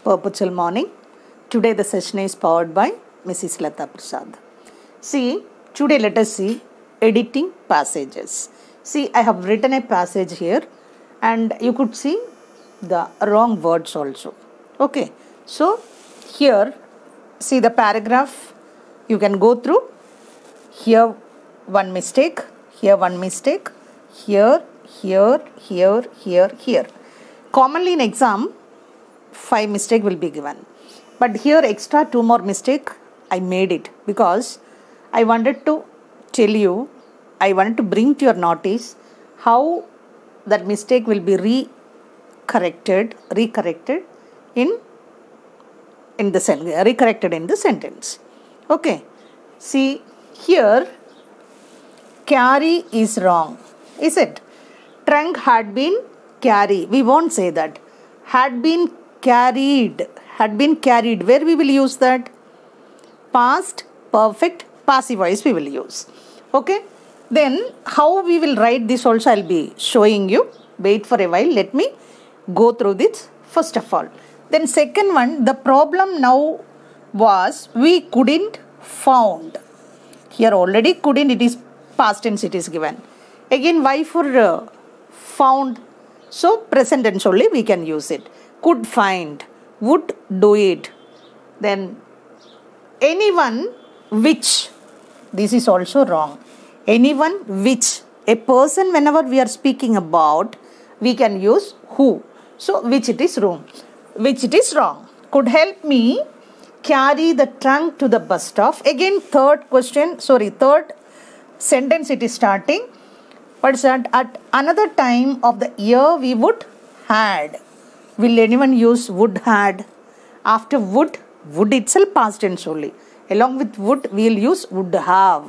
perpetual morning. Today the session is powered by Mrs. Lata Prasad. See, today let us see editing passages. See, I have written a passage here and you could see the wrong words also. Okay, so here see the paragraph, you can go through. Here one mistake, here one mistake, here. Commonly in exam 5 mistake will be given, but here extra 2 more mistake I made it because I wanted to tell you, I wanted to bring to your notice how that mistake will be recorrected in the sentence. Okay, see here carry is wrong, is it? Trunk had been carried. We won't say that. Had been carried. Where we will use that? Past perfect passive voice we will use. Okay. Then how we will write this also I'll be showing you. Wait for a while. Let me go through this first of all. Then second one, the problem now was we couldn't found. Here already couldn't, it is past tense it is given. Again why for found? So present tense only we can use it. Could find, would do it. Then anyone which, this is also wrong. Anyone which, a person whenever we are speaking about we can use who. So which it is wrong. Could help me carry the trunk to the bus stop. Again third sentence it is starting. But at another time of the year we would had. Will anyone use would had? After would itself past tense only. Along with would we will use would have.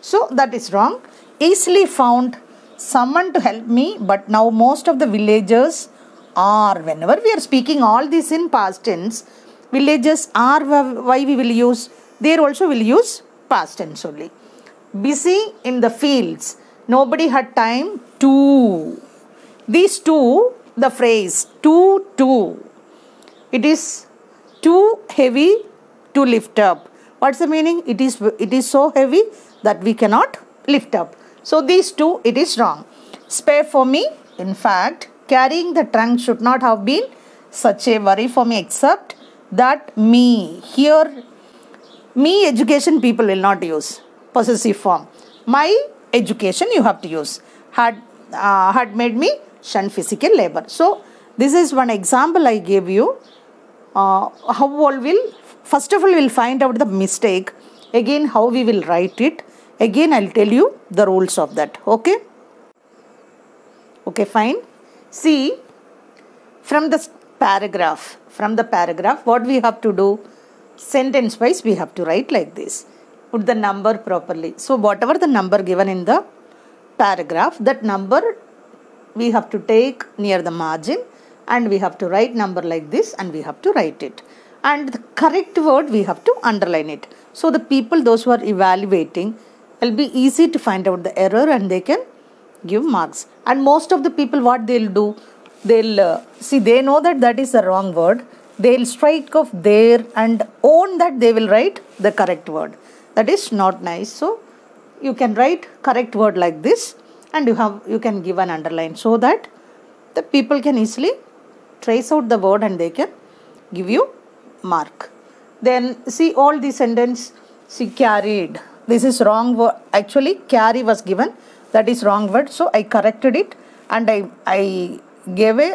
So that is wrong. Easily found someone to help me, but now most of the villagers are, whenever we are speaking all this in past tense, villagers are, why we will use, there also will use past tense only. Busy in the fields, nobody had time to. These two, the phrase to, it is too heavy to lift up. What's the meaning? It is so heavy that we cannot lift up. So these two, it is wrong. Spare for me. In fact, carrying the trunk should not have been such a worry for me, except that me. Here, me education people will not use possessive form. My education you have to use. Had made me shun physical labor. So this is one example I gave you. First of all we'll find out the mistake. Again how we will write it. Again I'll tell you the rules of that. Okay. Okay, fine. See, from the paragraph what we have to do, sentence wise we have to write like this. Put the number properly. So whatever the number given in the paragraph, that number we have to take near the margin and we have to write number like this and we have to write it. And the correct word we have to underline it. So the people, those who are evaluating, will be easy to find out the error and they can give marks. And most of the people what they'll do, they'll see, they know that is the wrong word. They'll strike off there and own that they will write the correct word. That is not nice. So you can write correct word like this and you can give an underline so that the people can easily trace out the word and they can give you mark. Then see all the sentence, see carried. This is wrong word. Actually carry was given. That is wrong word. So I corrected it and I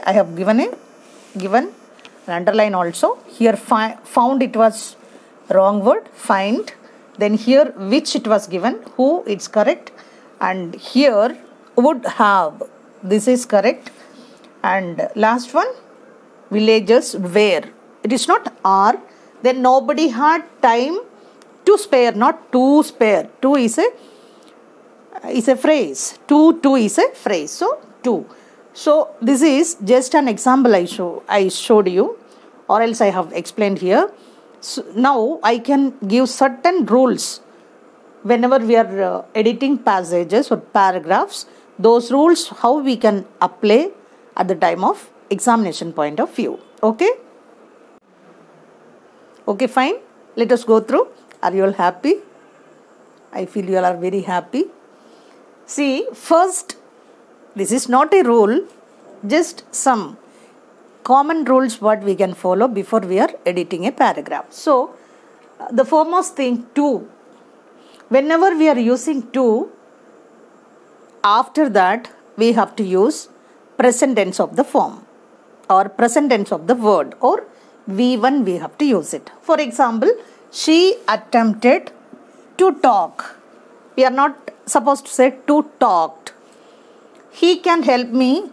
have given an underline also. Here found it was wrong word. Find. Then here which it was given. Who, it's correct. And here would have. This is correct. And last one, villagers where. It is not are. Then nobody had time to spare, not to spare. To is a phrase. To is a phrase. So to. So this is just an example I showed you, or else I have explained here. So now I can give certain rules whenever we are editing passages or paragraphs. Those rules how we can apply at the time of examination point of view. Okay? Okay, fine. Let us go through. Are you all happy? I feel you all are very happy. See, first, this is not a rule, just some common rules what we can follow before we are editing a paragraph. So, the foremost thing, to. Whenever we are using to, after that we have to use present tense of the form or present tense of the word, or V1 we have to use it. For example, she attempted to talk. We are not supposed to say to talked. He can help me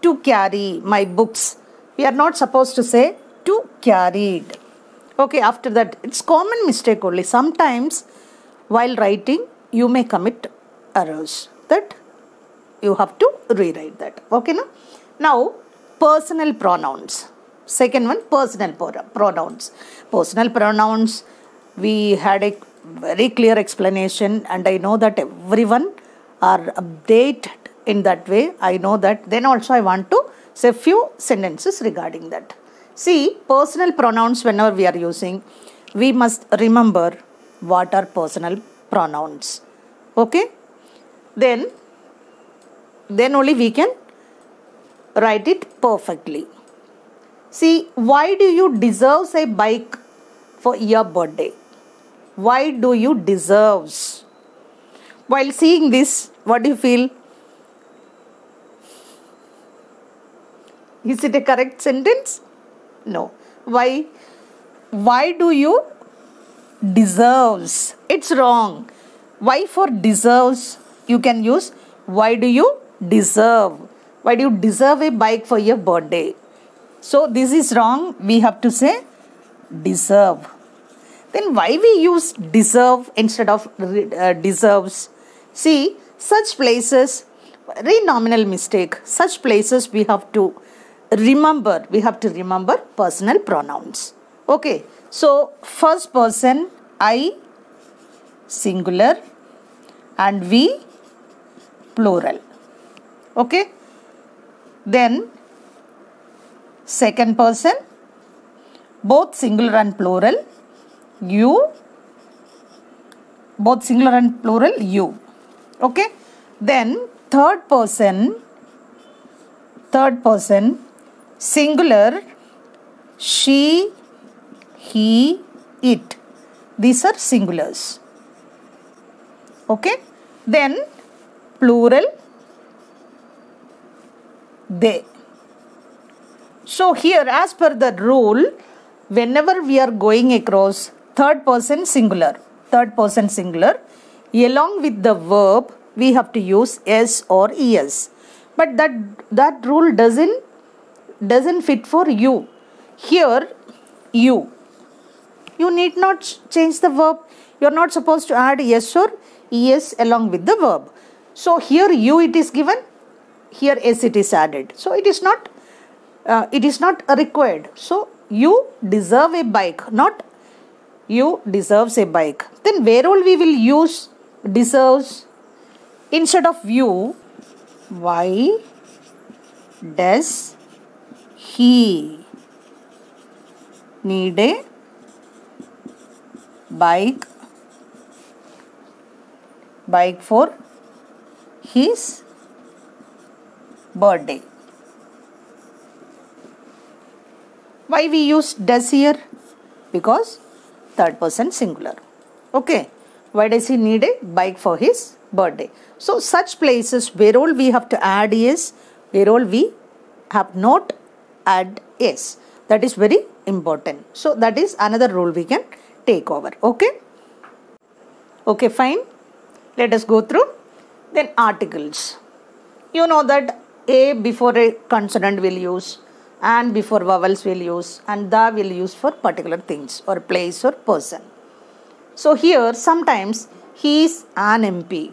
to carry my books. We are not supposed to say to carried. Okay, after that, it's common mistake only. Sometimes while writing, you may commit errors. That you have to rewrite that. Okay, no? Now, personal pronouns. Second one, personal pronouns. Personal pronouns, we had a very clear explanation, and I know that everyone are updated in that way. I know that. Then also I want to say few sentences regarding that. See, personal pronouns, whenever we are using, we must remember what are personal pronouns. Okay? Then only we can write it perfectly. See, why do you deserve a bike for your birthday? Why do you deserve? While seeing this, what do you feel? Is it a correct sentence? No. Why? Why do you deserves? It's wrong. Why for deserves? You can use why do you deserve? Why do you deserve a bike for your birthday? So this is wrong. We have to say deserve. Then why we use deserve instead of deserves? See, such places, very nominal mistake. Such places we have to remember. We have to remember personal pronouns. Okay. So first person, I singular and we plural. Okay. Then second person, both singular and plural, you, both singular and plural, you. Okay. Then third person, singular, she, he, it. These are singulars. Okay. Then plural, they. So here, as per the rule, whenever we are going across third person singular, along with the verb, we have to use s or es. But that rule doesn't fit for you. Here, you need not change the verb. You are not supposed to add s or es along with the verb. So here you it is given, here s it is added. So it is not required. So you deserve a bike, not you deserves a bike. Then where all we will use deserves instead of you? Why does he need a bike for his birthday? Why we use does here? Because third person singular. Okay. Why does he need a bike for his birthday? So such places where all we have to add is, where all we have not add is. That is very important. So that is another rule we can take over. Okay. Okay, fine. Let us go through. Then articles. You know that a before a consonant will use, and before vowels will use, and the will use for particular things or place or person. So here sometimes he is an MP.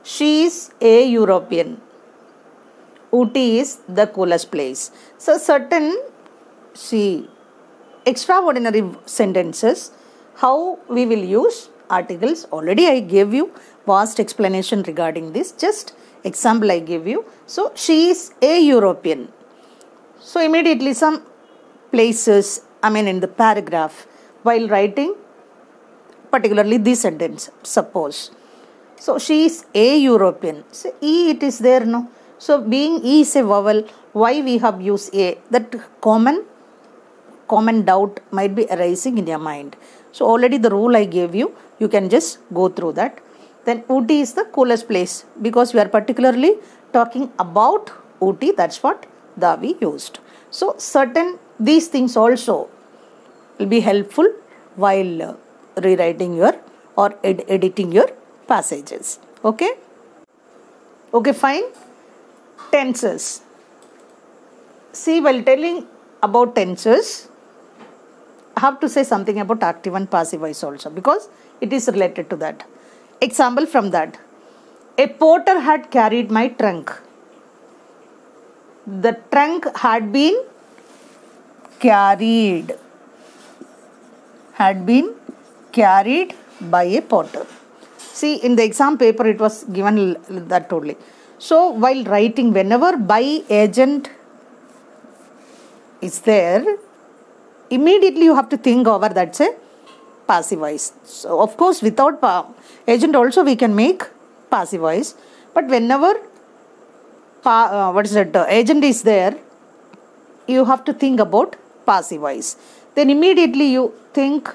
She is a European. Ooty is the coolest place. So certain, see, extraordinary sentences, how we will use articles. Already I gave you vast explanation regarding this. Just example I give you. So she is a European. So immediately some places, in the paragraph, while writing particularly this sentence, suppose. So she is a European. So E it is there, no? So being E is a vowel, why we have used A? That common doubt might be arising in your mind. So already the rule I gave you, you can just go through that. Then Ooty is the coolest place because we are particularly talking about Ooty. That's what we used. So certain these things also will be helpful while rewriting your or editing your passages. Okay. Okay, fine. Tenses. See, while telling about tenses, I have to say something about active and passive voice also because it is related to that. Example from that. A porter had carried my trunk. The trunk had been carried. Had been carried by a porter. See, in the exam paper it was given that only. So while writing, whenever by agent is there, immediately you have to think over that's a passive voice. So of course without agent also we can make passive voice, but whenever agent is there, you have to think about passive voice. Then immediately you think,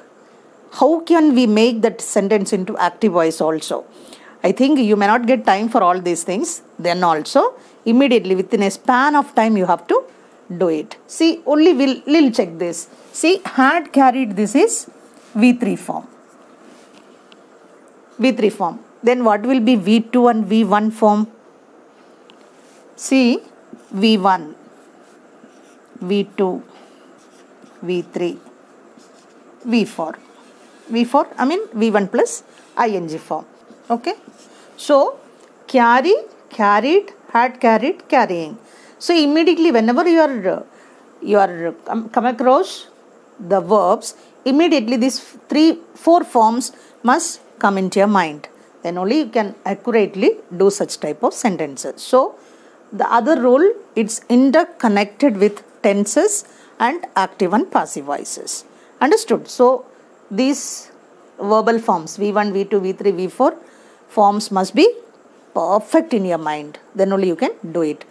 how can we make that sentence into active voice also? I think you may not get time for all these things. Then also immediately within a span of time you have to do it. See, only we'll check this. See, had carried, this is V3 form. V3 form. Then what will be V2 and V1 form? See, V1, V2, V3, V4. V4, V1 plus ing form. Okay. So, carry, carried, had carried, carrying. So, immediately whenever you are come across the verbs, immediately these 4 forms must come into your mind. Then only you can accurately do such type of sentences. So, the other rule, it's interconnected with tenses and active and passive voices. Understood? So, these verbal forms V1, V2, V3, V4 forms must be perfect in your mind. Then only you can do it.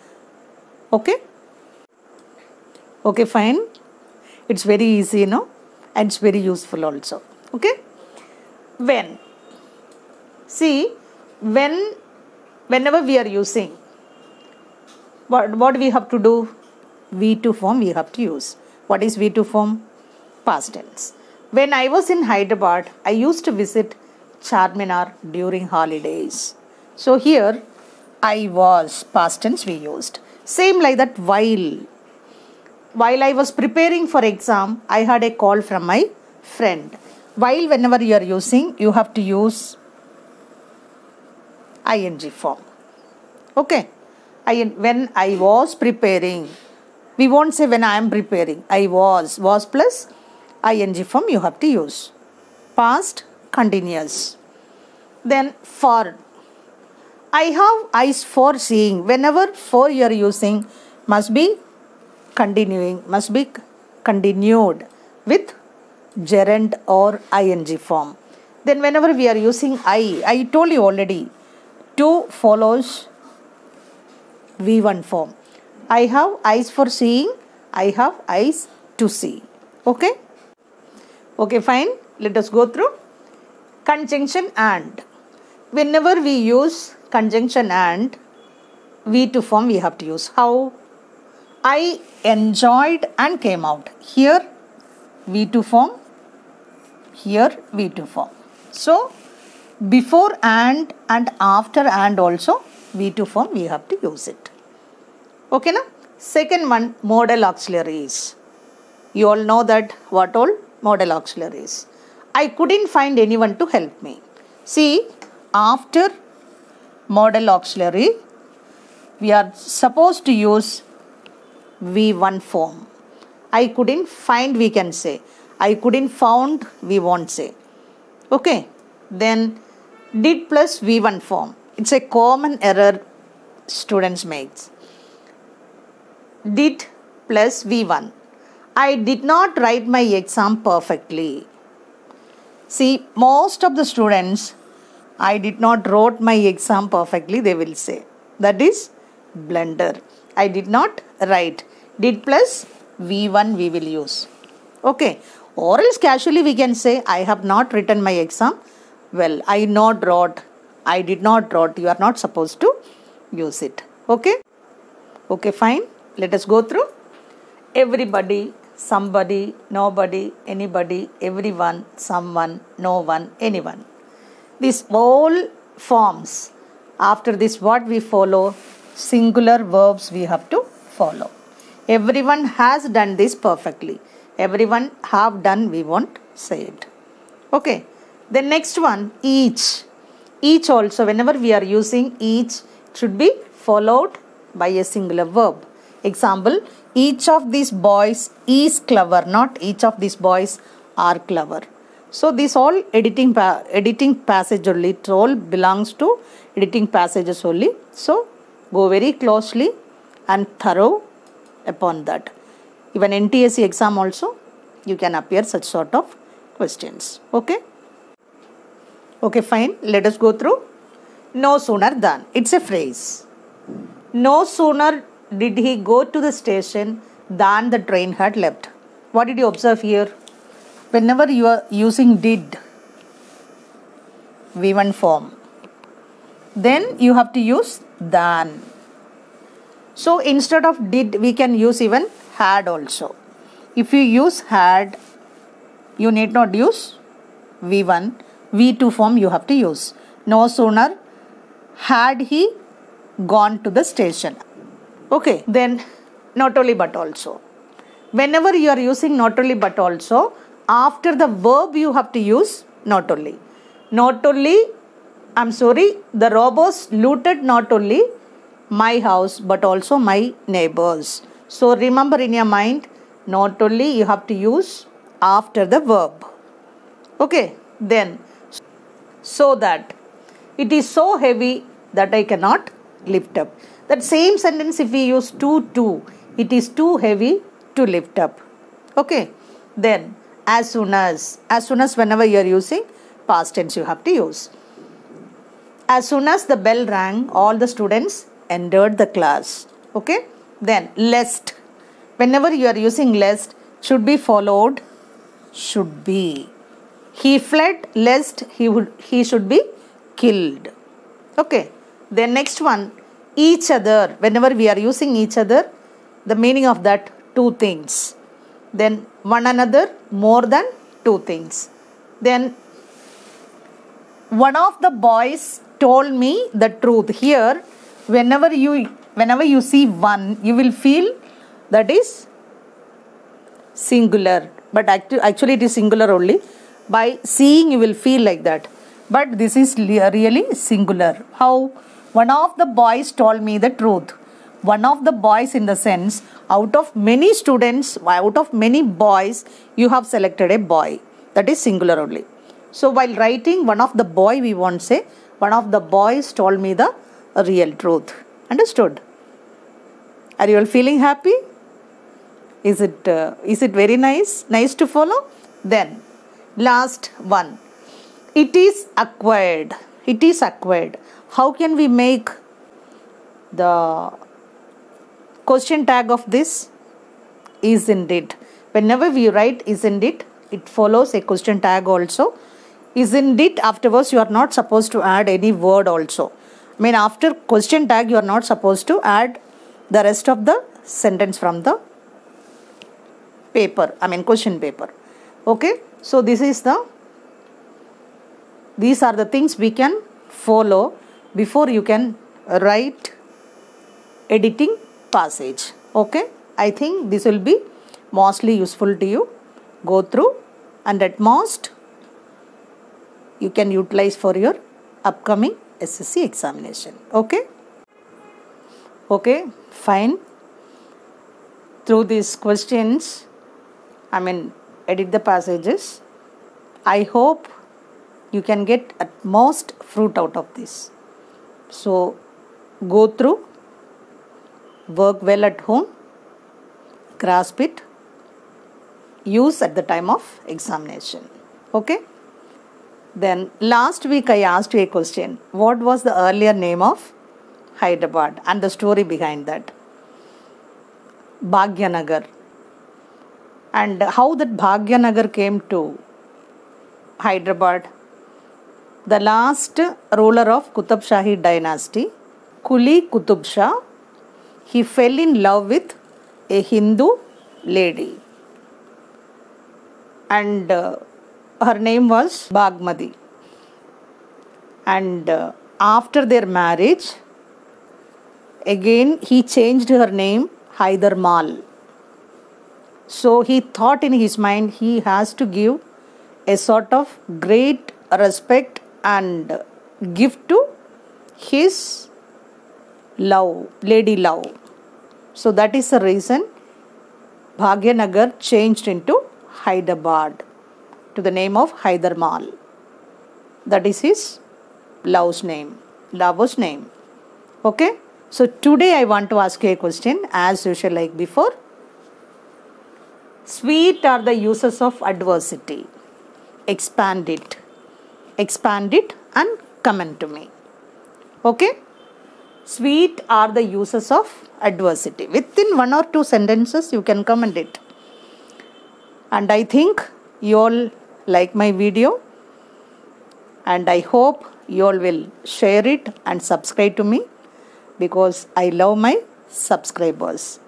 Okay? Okay, fine. It's very easy, and it's very useful also. Okay? When. See, whenever we are using, what we have to do? V2 form we have to use. What is V2 form? Past tense. When I was in Hyderabad, I used to visit Charminar during holidays. So here, I was, past tense we used. Same like that, while I was preparing for exam, I had a call from my friend. While whenever you are using, you have to use ing form. Okay. When I was preparing, we won't say when I am preparing. I was plus ing form you have to use. Past continuous. Then for. I have eyes for seeing. Whenever for you are using, must be continuing, must be continued with gerund or ing form. Then whenever we are using I told you already, to follows V1 form. I have eyes for seeing, I have eyes to see. Okay? Okay, fine. Let us go through conjunction and. Whenever we use conjunction and, V2 form we have to use. How? I enjoyed and came out. Here V2 form, here V2 form. So, before and after and also V2 form we have to use it. Okay, na? Second one, modal auxiliaries. You all know that what all modal auxiliaries. I couldn't find anyone to help me. See, after modal auxiliary, we are supposed to use V1 form. I couldn't find, we can say. I couldn't found, we won't say. Okay. Then Did plus V1 form. It's a common error students makes. Did plus V1. I did not write my exam perfectly. See, most of the students, I did not wrote my exam perfectly, they will say. That is blunder. I did not write. Did plus V1 we will use. Okay. Or else casually we can say, I have not written my exam. Well, I not wrote. I did not wrote. You are not supposed to use it. Okay. Okay, fine. Let us go through. Everybody, somebody, nobody, anybody, everyone, someone, no one, anyone. These all forms. After this, what we follow? Singular verbs we have to follow. Everyone has done this perfectly. Everyone have done, we won't say it. Okay. The next one, each. Each also, whenever we are using each, should be followed by a singular verb. Example, each of these boys is clever, not each of these boys are clever. So this all editing passage only, it all belongs to editing passages only. So go very closely and thorough upon that. Even NTSC exam also, you can appear such sort of questions. Okay. Okay, fine. Let us go through. No sooner than. It's a phrase. No sooner did he go to the station than the train had left. What did you observe here? Whenever you are using did, V1 form, then you have to use than. So instead of did, we can use even had also. If you use had, you need not use V1. V2 form you have to use. No sooner had he gone to the station. Okay, then not only but also. Whenever you are using not only but also, after the verb you have to use not only. Not only, the robbers looted not only my house but also my neighbors. So remember in your mind, not only you have to use after the verb. Okay, then so that it is so heavy that I cannot lift up. That same sentence if we use to, it is too heavy to lift up. Okay, then as soon as whenever you are using past tense you have to use. As soon as the bell rang, all the students entered the class. Okay, then lest. Whenever you are using lest, should be followed should be. He fled lest he should be killed. Okay. Then next one, each other. Whenever we are using each other, the meaning of that, two things. Then one another, more than two things. Then one of the boys told me the truth. Here, whenever you see one, you will feel that is singular. But actually it is singular only. By seeing you will feel like that. But this is really singular. How? One of the boys told me the truth. One of the boys in the sense, out of many students, out of many boys, you have selected a boy. That is singular only. So while writing one of the boy, we won't say one of the boys told me the real truth. Understood? Are you all feeling happy? Is it very nice? Nice to follow? Then last one. It is acquired. It is acquired. How can we make the question tag of this? Isn't it? Whenever we write isn't it, it follows a question tag also. Isn't it? Afterwards you are not supposed to add any word also. I mean, after question tag you are not supposed to add the rest of the sentence from the paper. I mean question paper. Okay. So these are the things we can follow before you can write editing passage. Okay. I think this will be mostly useful to you. Go through and at most you can utilize for your upcoming SSC examination. Okay. Okay. Fine. Through these questions, edit the passages. I hope you can get at most fruit out of this. So go through, work well at home, grasp it, use at the time of examination. Okay. Then last week I asked you a question. What was the earlier name of Hyderabad and the story behind that? Bhagyanagar. And how that Bhagyanagar came to Hyderabad. The last ruler of Qutub Shahi dynasty, Quli Qutub Shah, he fell in love with a Hindu lady. And her name was Bagmati. And after their marriage, again he changed her name Hyder Mal. So he thought in his mind he has to give a sort of great respect and gift to his love, lady love. So that is the reason Bhagyanagar changed into Hyderabad to the name of Hyder Mal. That is his lover's name. Okay. So today I want to ask you a question as usual like before. Sweet are the uses of adversity. Expand it and comment to me. Okay. Sweet are the uses of adversity. Within 1 or 2 sentences you can comment it. And I think you all like my video, and I hope you all will share it and subscribe to me, because I love my subscribers.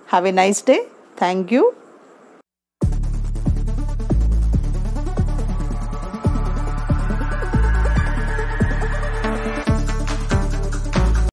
Have a nice day. Thank you.